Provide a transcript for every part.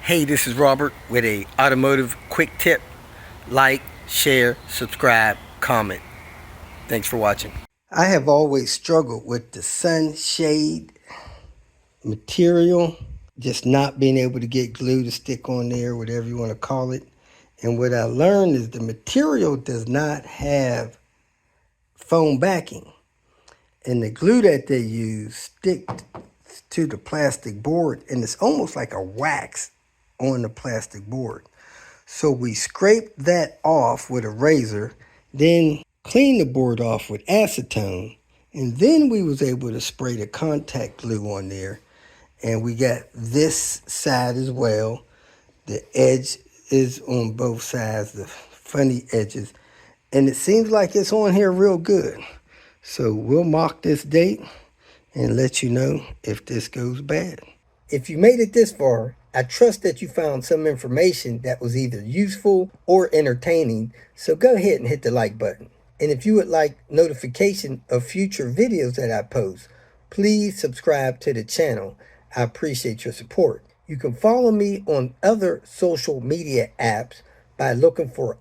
Hey, this is Robert with a automotive quick tip. Like, share, subscribe, comment. Thanks for watching. I have always struggled with the sunshade material, just not being able to get glue to stick on there, whatever you want to call it. And what I learned is the material does not have foam backing. And the glue that they use sticks to the plastic board, and it's almost like a wax on the plastic board. So we scraped that off with a razor, then cleaned the board off with acetone, and then we was able to spray the contact glue on there. And we got this side as well. The edge is on both sides, the funny edges. And it seems like it's on here real good. So we'll mark this date and let you know if this goes bad. If you made it this far, I trust that you found some information that was either useful or entertaining, so go ahead and hit the like button. And if you would like notification of future videos that I post, please subscribe to the channel. I appreciate your support. You can follow me on other social media apps by looking for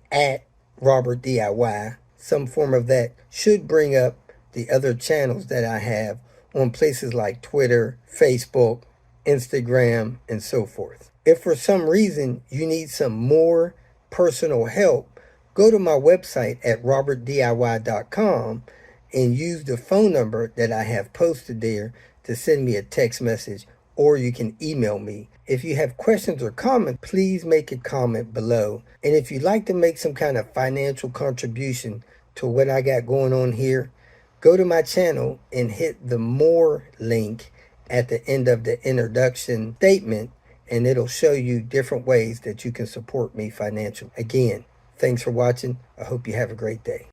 @RobertDIY. Some form of that should bring up the other channels that I have on places like Twitter, Facebook, Instagram, and so forth. If for some reason you need some more personal help, go to my website at robertdiy.com and use the phone number that I have posted there to send me a text message, or you can email me. If you have questions or comments, please make a comment below. And if you'd like to make some kind of financial contribution to what I got going on here, go to my channel and hit the more link at the end of the introduction statement, and it'll show you different ways that you can support me financially. Again, thanks for watching. I hope you have a great day.